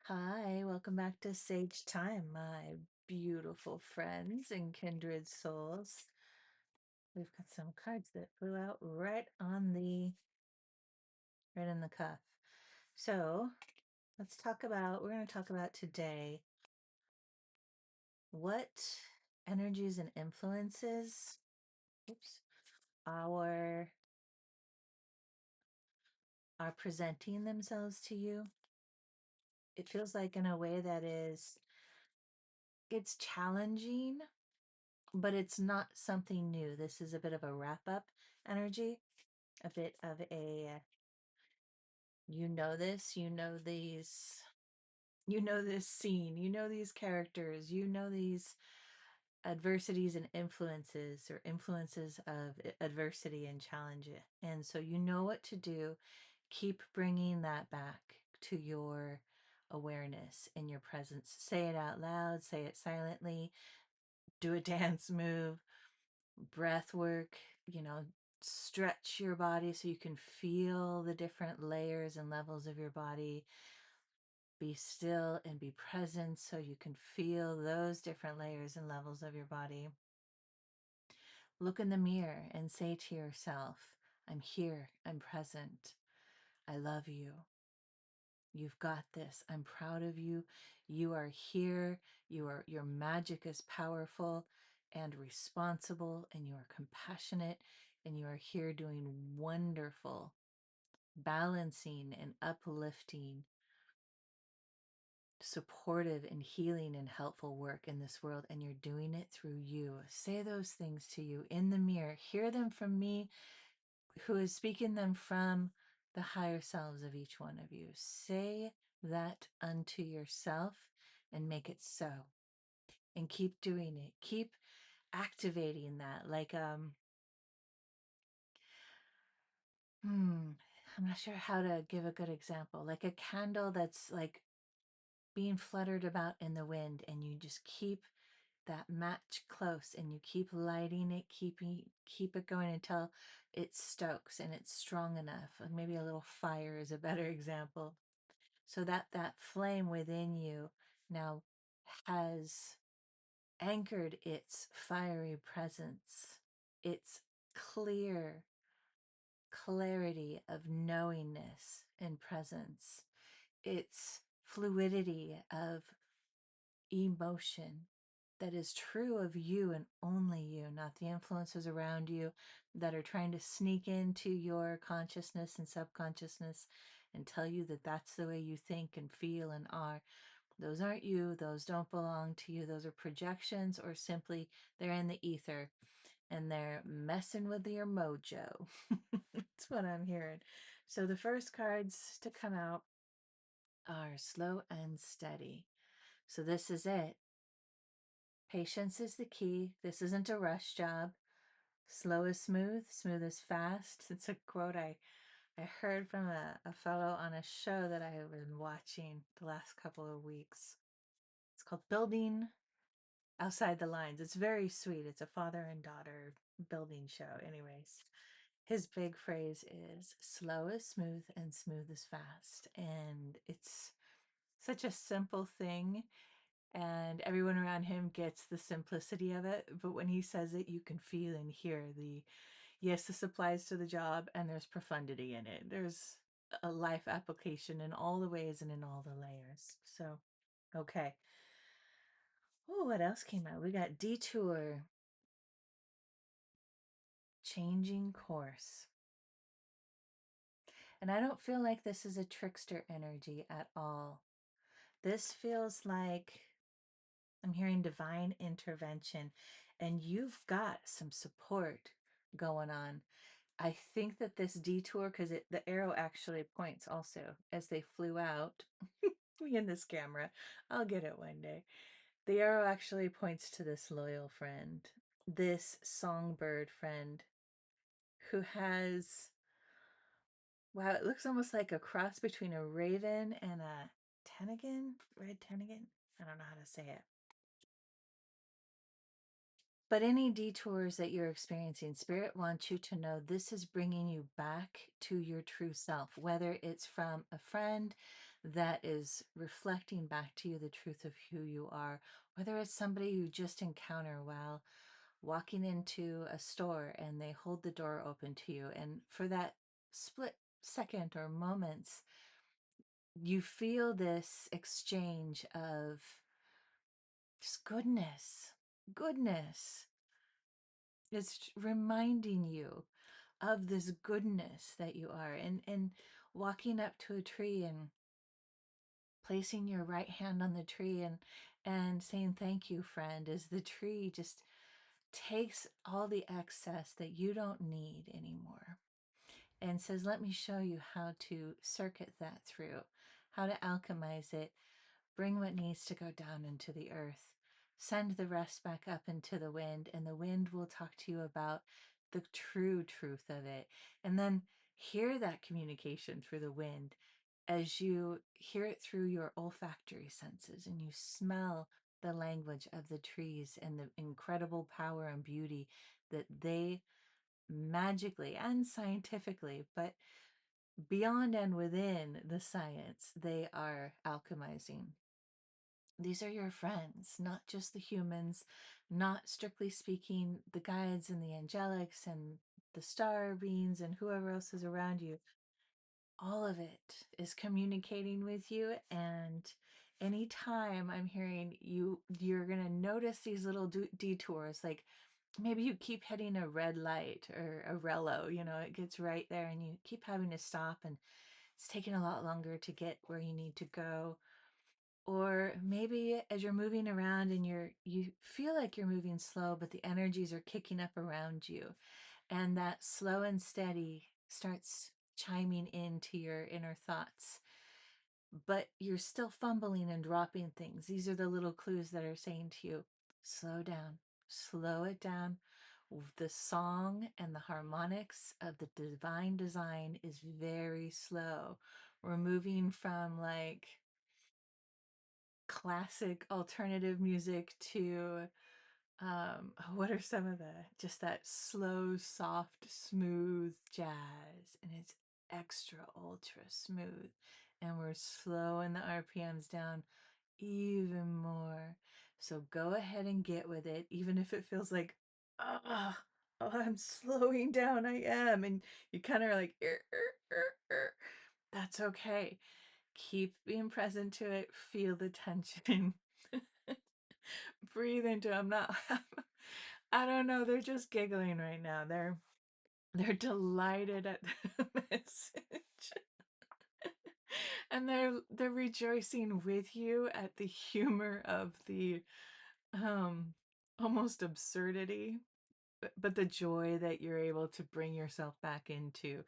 Hi, welcome back to Sage Time, my beautiful friends and kindred souls. We've got some cards that flew out right in the cuff. So we're going to talk about today what energies and influences, oops, our are presenting themselves to you. It feels like in a way it's challenging, but it's not something new. This is a bit of a wrap up energy, a bit of a this scene, these characters, these adversities and influences or influences of adversity and challenge it. And so you know what to do. Keep bringing that back to your awareness and your presence. Say it out loud, say it silently, do a dance move, breath work, stretch your body so you can feel the different layers and levels of your body. Be still and be present so you can feel those different layers and levels of your body. Look in the mirror and say to yourself, I'm here, I'm present, I love you. You've got this. I'm proud of you. You are here. Your magic is powerful and responsible, and you are compassionate, and you are here doing wonderful, balancing and uplifting, supportive and healing and helpful work in this world, and you're doing it through you. Say those things to you in the mirror. Hear them from me, who is speaking them from the higher selves of each one of you. Say that unto yourself and make it so. And keep doing it. Keep activating that. I'm not sure how to give a good example. Like a candle that's like being fluttered about in the wind, and you just keep that match close and you keep lighting it, keep it going until it stokes and it's strong enough. And maybe a little fire is a better example. So that flame within you now has anchored its fiery presence, its clear clarity of knowingness and presence, its fluidity of emotion that is true of you and only you, not the influences around you that are trying to sneak into your consciousness and subconsciousness and tell you that that's the way you think and feel and are. Those aren't you. Those don't belong to you. Those are projections, or simply they're in the ether and they're messing with your mojo. That's what I'm hearing. So the first cards to come out are slow and steady. So this is it. Patience is the key. This isn't a rush job. Slow is smooth, smooth is fast. It's a quote I heard from a fellow on a show that I have been watching the last couple of weeks. It's called Building Outside the Lines. It's very sweet. It's a father and daughter building show. Anyways, his big phrase is slow is smooth and smooth is fast. And it's such a simple thing, and everyone around him gets the simplicity of it, but when he says it, you can feel and hear the yes, this applies to the job, and there's profundity in it. There's a life application in all the ways and in all the layers. So okay. Oh, what else came out? We got detour, changing course. And I don't feel like this is a trickster energy at all. This feels like I'm hearing divine intervention, and you've got some support going on. I think that this detour, because the arrow actually points also as they flew out. Me and this camera, I'll get it one day. The arrow actually points to this loyal friend, this songbird friend who has, wow, it looks almost like a cross between a raven and a tanagan, red tanagan. I don't know how to say it. But any detours that you're experiencing, Spirit wants you to know this is bringing you back to your true self, whether it's from a friend that is reflecting back to you the truth of who you are, whether it's somebody you just encounter while walking into a store and they hold the door open to you, and for that split second or moments you feel this exchange of just goodness. It's reminding you of this goodness that you are, and walking up to a tree and placing your right hand on the tree and saying thank you, friend, as the tree just takes all the excess that you don't need anymore and says, let me show you how to circuit that through, how to alchemize it, bring what needs to go down into the earth, send the rest back up into the wind, and the wind will talk to you about the true truth of it. And then hear that communication through the wind as you hear it through your olfactory senses and you smell the language of the trees and the incredible power and beauty that they magically and scientifically, but beyond and within the science, they are alchemizing. These are your friends, not just the humans, not strictly speaking the guides and the angelics and the star beings and whoever else is around you. All of it is communicating with you, and anytime I'm hearing you, you're going to notice these little detours, like maybe you keep hitting a red light or a rello, it gets right there and you keep having to stop and it's taking a lot longer to get where you need to go. Or maybe as you're moving around and you feel like you're moving slow, but the energies are kicking up around you, and that slow and steady starts chiming into your inner thoughts, but you're still fumbling and dropping things. These are the little clues that are saying to you, slow down, slow it down. The song and the harmonics of the divine design is very slow. We're moving from like classic alternative music to what are some of the just that slow, soft, smooth jazz, and it's extra ultra smooth, and we're slowing the RPMs down even more. So go ahead and get with it, even if it feels like, oh, oh, I'm slowing down, I am, and you kind of are like, that's okay. Keep being present to it, feel the tension. Breathe into I'm not I don't know, they're just giggling right now. They're delighted at the message. And they're rejoicing with you at the humor of the um almost absurdity, but the joy that you're able to bring yourself back into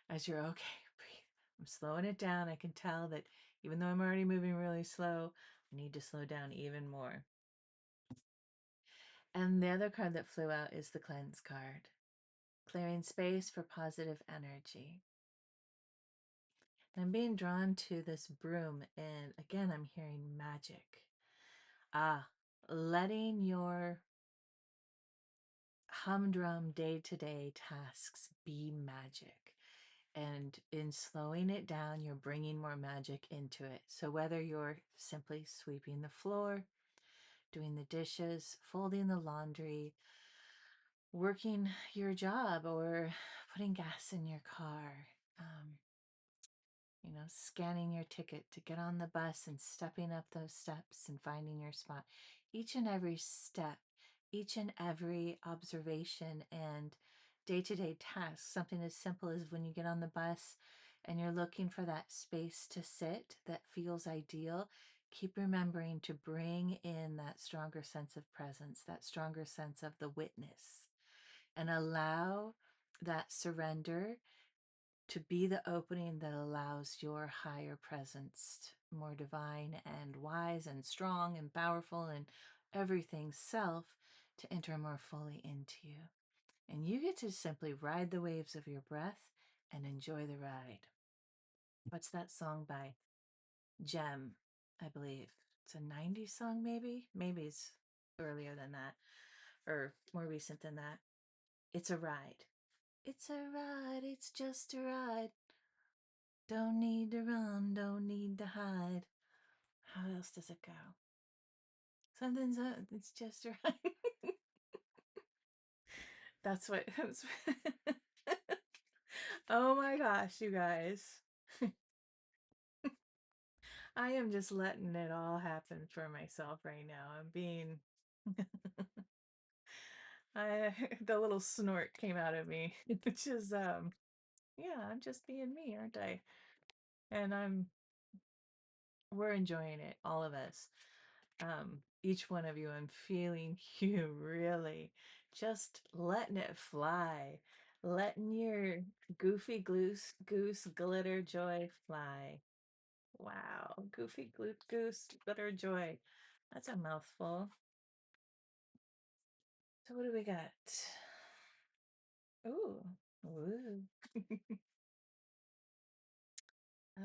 as you're okay, breathe. I'm slowing it down. I can tell that even though I'm already moving really slow, I need to slow down even more. And the other card that flew out is the cleanse card, clearing space for positive energy. And I'm being drawn to this broom, and again, I'm hearing magic. Letting your humdrum day-to-day tasks be magic. And in slowing it down, you're bringing more magic into it. So whether you're simply sweeping the floor, doing the dishes, folding the laundry, working your job, or putting gas in your car, scanning your ticket to get on the bus and stepping up those steps and finding your spot. Each and every step, each and every observation and day-to-day task, something as simple as when you get on the bus and you're looking for that space to sit that feels ideal, keep remembering to bring in that stronger sense of presence, that stronger sense of the witness, and allow that surrender to be the opening that allows your higher presence, more divine and wise and strong and powerful and everything self, to enter more fully into you. And you get to simply ride the waves of your breath and enjoy the ride. What's that song by Gem, I believe? It's a 90s song, maybe? Maybe it's earlier than that or more recent than that. It's a ride. It's a ride. It's just a ride. Don't need to run, don't need to hide. How else does it go? Something's up, it's just right. That's what. Oh my gosh, you guys. I am just letting it all happen for myself right now. I'm being I the little snort came out of me, which is yeah, I'm just being me, aren't I? And we're enjoying it, all of us. Each one of you, I'm feeling you really just letting it fly, letting your goose glitter joy fly. Wow, goose glitter joy. That's a mouthful. So what do we got? Ooh, ooh.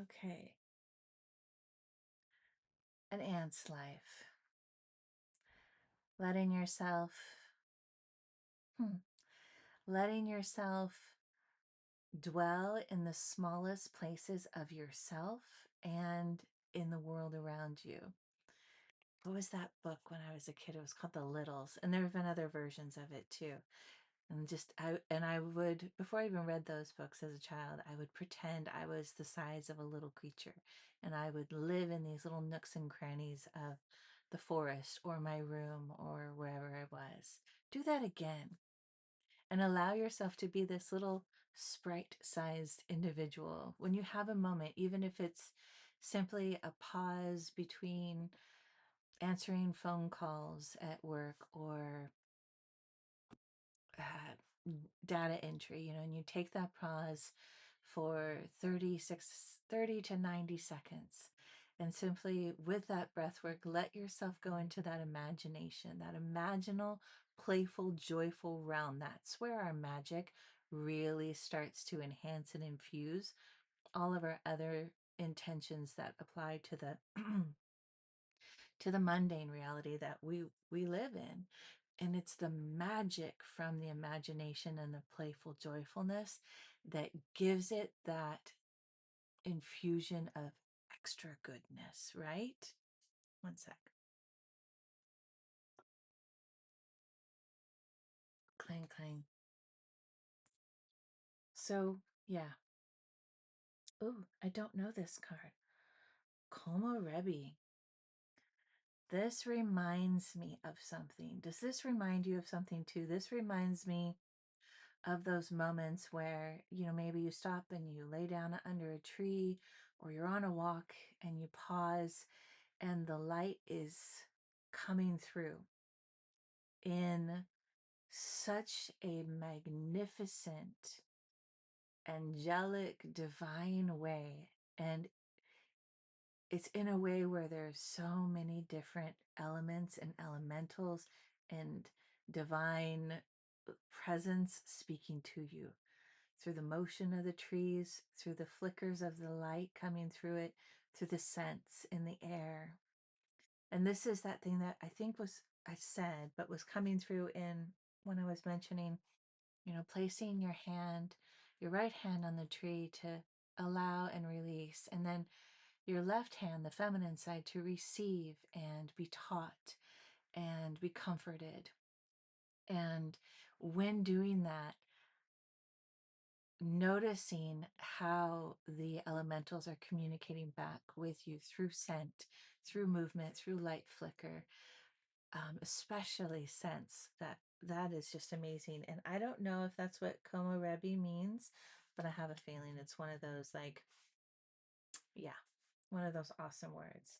Okay, an ant's life. Letting yourself, hmm, letting yourself dwell in the smallest places of yourself and in the world around you. What was that book when I was a kid? It was called The Littles, and there have been other versions of it too. And I would, before I even read those books as a child, I would pretend I was the size of a little creature, and I would live in these little nooks and crannies of the forest or my room or wherever I was. Do that again and allow yourself to be this little sprite-sized individual when you have a moment, even if it's simply a pause between answering phone calls at work or data entry, and you take that pause for 30 to 90 seconds. And simply with that breath work, let yourself go into that imagination, that imaginal, playful, joyful realm. That's where our magic really starts to enhance and infuse all of our other intentions that apply to the to the mundane reality that we live in. And it's the magic from the imagination and the playful joyfulness that gives it that infusion of extra goodness, right? One sec. Clang, clang. So, yeah. Ooh, I don't know this card. Komorebi. This reminds me of something. Does this remind you of something too? This reminds me of those moments where, maybe you stop and you lay down under a tree or you're on a walk and you pause and the light is coming through in such a magnificent, angelic, divine way. And it's in a way where there's so many different elements and elementals and divine presence speaking to you through the motion of the trees, through the flickers of the light coming through it, through the scents in the air. And this is that thing that I think I said, but was coming through in when I was mentioning, placing your right hand on the tree to allow and release, and then your left hand, the feminine side, to receive and be taught and be comforted. And when doing that, noticing how the elementals are communicating back with you through scent, through movement, through light flicker, especially sense that is just amazing. And I don't know if that's what Komorebi means, but I have a feeling it's one of those, like, yeah, one of those awesome words.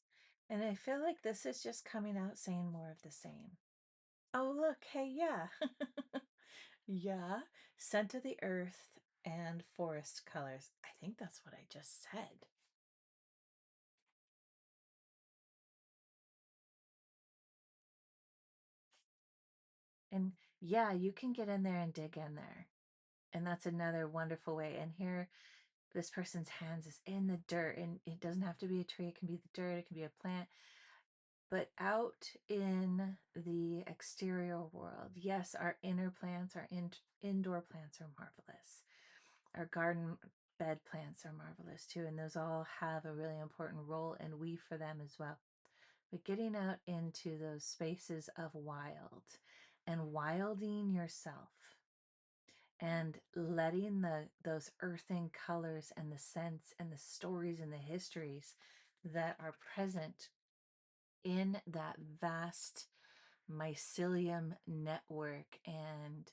And I feel like this is just coming out saying more of the same. Oh, look, hey, yeah. Yeah, scent of the earth and forest colors. I think that's what I just said. And yeah, you can get in there and dig in there. And that's another wonderful way. And here, this person's hands is in the dirt, and it doesn't have to be a tree. It can be the dirt, it can be a plant. But out in the exterior world, yes, our inner plants, our indoor plants are marvelous. Our garden bed plants are marvelous too, and those all have a really important role and we for them as well. But getting out into those spaces of wild and wilding yourself and letting those earthing colors and the scents and the stories and the histories that are present in that vast mycelium network and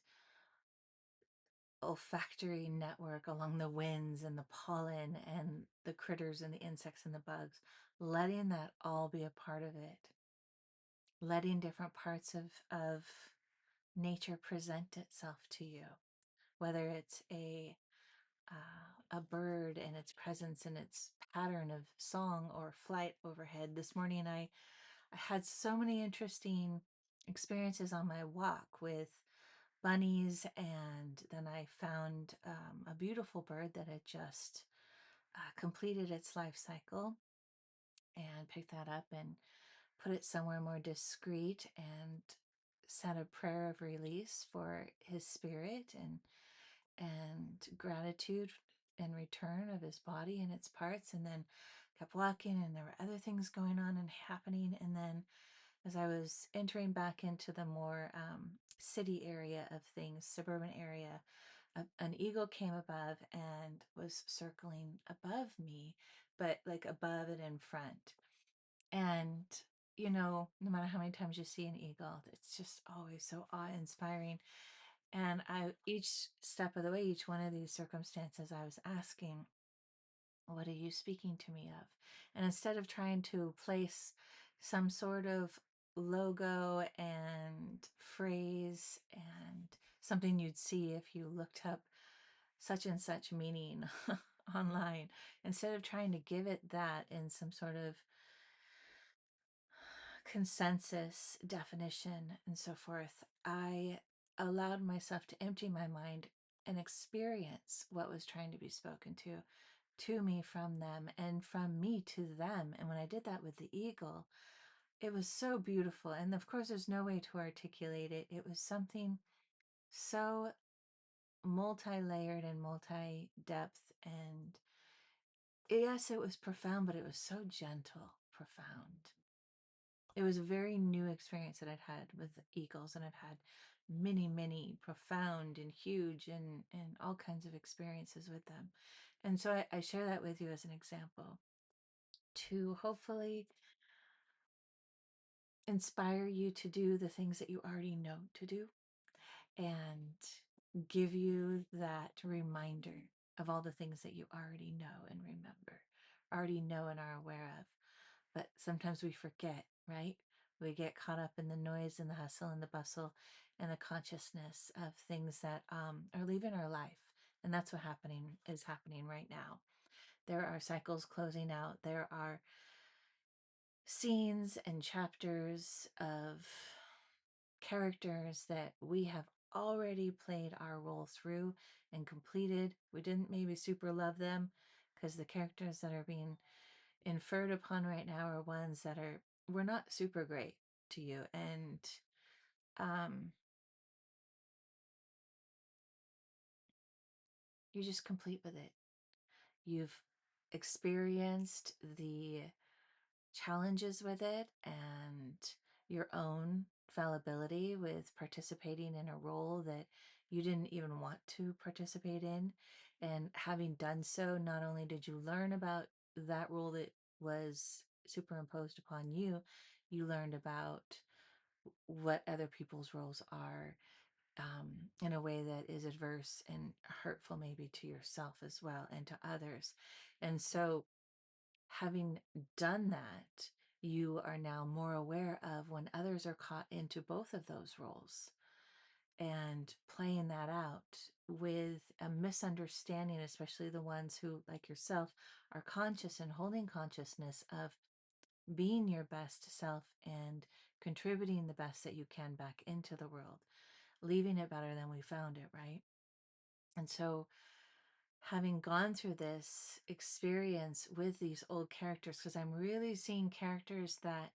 olfactory network along the winds and the pollen and the critters and the insects and the bugs, letting that all be a part of it, letting different parts of nature present itself to you, whether it's a bird and its presence and its pattern of song or flight overhead. This morning I had so many interesting experiences on my walk with bunnies, and then I found a beautiful bird that had just completed its life cycle, and picked that up and put it somewhere more discreet and said a prayer of release for his spirit and gratitude in return of his body and its parts, and then kept walking, and there were other things going on and happening. And then as I was entering back into the more city area of things, suburban area, an eagle came above and was circling above me, but like above and in front. And, no matter how many times you see an eagle, it's just always so awe-inspiring. And each step of the way, each one of these circumstances, I was asking, what are you speaking to me of? And instead of trying to place some sort of logo and phrase and something you'd see if you looked up such and such meaning online, instead of trying to give it that in some sort of consensus definition and so forth, I allowed myself to empty my mind and experience what was trying to be spoken to me from them and from me to them. And when I did that with the eagle, it was so beautiful. And of course, there's no way to articulate it. It was something so multi-layered and multi-depth. And yes, it was profound, but it was so gentle, profound. It was a very new experience that I'd had with eagles, and I've had many, many profound and huge and all kinds of experiences with them. And so I share that with you as an example to hopefully inspire you to do the things that you already know to do, and give you that reminder of all the things that you already know and remember, already know and are aware of. But sometimes we forget, right? We get caught up in the noise and the hustle and the bustle and the consciousness of things that are leaving our life. And that's what is happening right now. There are cycles closing out. There are scenes and chapters of characters that we have already played our role through and completed. We didn't maybe super love them because the characters that are being inferred upon right now are ones that were not super great to you. And um, you're just complete with it. You've experienced the challenges with it and your own fallibility with participating in a role that you didn't even want to participate in. And having done so, not only did you learn about that role that was superimposed upon you, you learned about what other people's roles are, in a way that is adverse and hurtful, maybe to yourself as well and to others. And so, having done that, you are now more aware of when others are caught into both of those roles and playing that out with a misunderstanding, especially the ones who, like yourself, are conscious and holding consciousness of being your best self and contributing the best that you can back into the world, leaving it better than we found it, right? And so, having gone through this experience with these old characters, because I'm really seeing characters that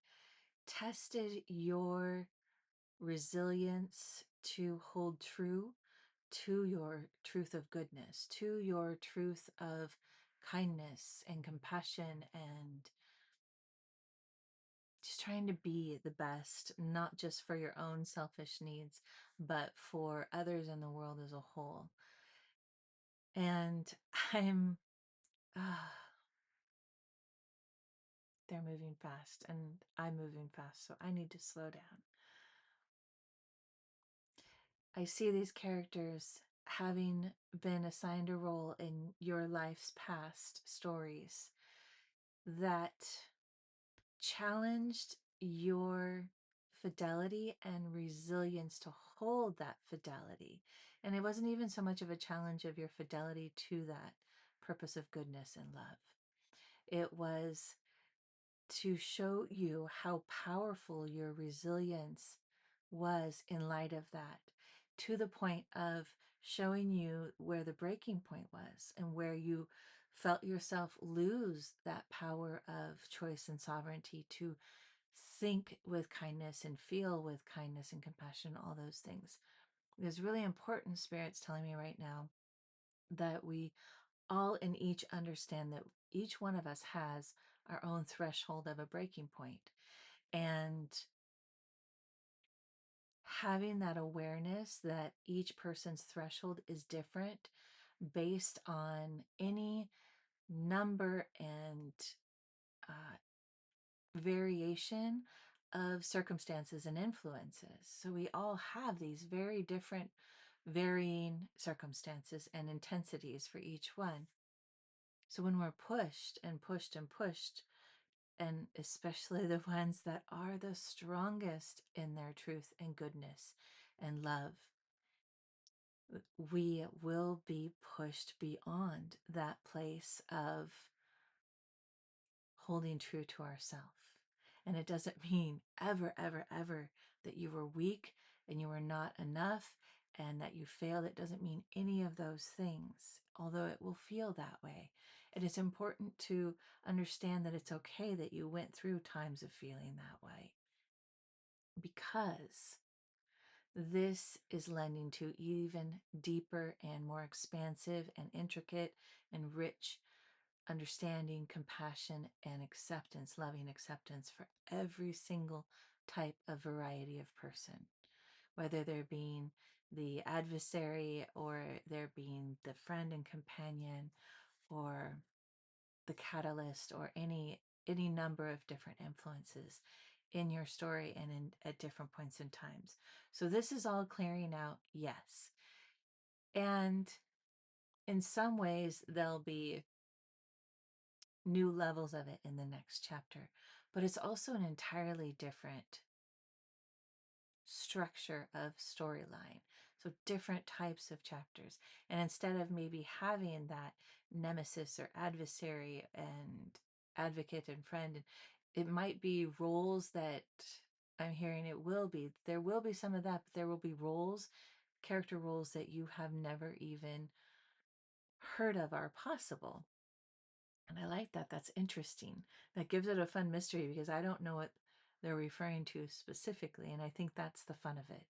tested your resilience to hold true to your truth of goodness, to your truth of kindness and compassion, and just trying to be the best, not just for your own selfish needs, but for others in the world as a whole. And I'm, ah, they're moving fast and I'm moving fast, so I need to slow down. I see these characters having been assigned a role in your life's past stories that challenged your fidelity and resilience to hold that fidelity. And it wasn't even so much of a challenge of your fidelity to that purpose of goodness and love. It was to show you how powerful your resilience was in light of that, to the point of showing you where the breaking point was and where you felt yourself lose that power of choice and sovereignty to think with kindness and feel with kindness and compassion, all those things. It's really important, Spirit's telling me right now, that we all in each understand that each one of us has our own threshold of a breaking point. And having that awareness that each person's threshold is different based on any number and uh, variation of circumstances and influences. So we all have these very different, varying circumstances and intensities for each one. So when we're pushed and pushed and pushed, and especially the ones that are the strongest in their truth and goodness and love, we will be pushed beyond that place of holding true to ourselves. And it doesn't mean ever, ever, ever that you were weak and you were not enough and that you failed. It doesn't mean any of those things, although it will feel that way. And it's important to understand that it's okay that you went through times of feeling that way, because this is lending to even deeper and more expansive and intricate and rich understanding, compassion, and acceptance, loving acceptance for every single type of variety of person, whether they're being the adversary or they're being the friend and companion or the catalyst or any number of different influences in your story and in at different points in times. So this is all clearing out, yes. And in some ways there'll be new levels of it in the next chapter, but it's also an entirely different structure of storyline. So different types of chapters. And instead of maybe having that nemesis or adversary and advocate and friend, it might be roles that I'm hearing there will be some of that, but there will be roles, character roles that you have never even heard of are possible. And I like that. That's interesting. That gives it a fun mystery because I don't know what they're referring to specifically. And I think that's the fun of it,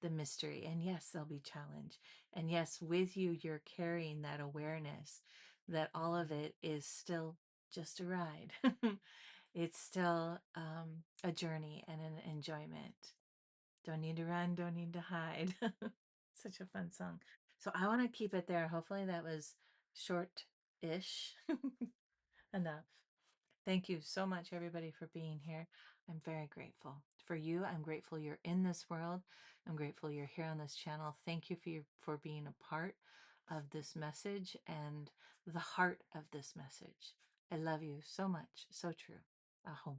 the mystery. And yes, there'll be challenge. And yes, with you, you're carrying that awareness that all of it is still just a ride. It's still a journey and an enjoyment. Don't need to run, don't need to hide. Such a fun song. So I want to keep it there. Hopefully that was short-ish. Enough. Thank you so much, everybody, for being here. I'm very grateful for you. I'm grateful you're in this world. I'm grateful you're here on this channel. Thank you for being a part of this message and the heart of this message. I love you so much. So true. Ahom.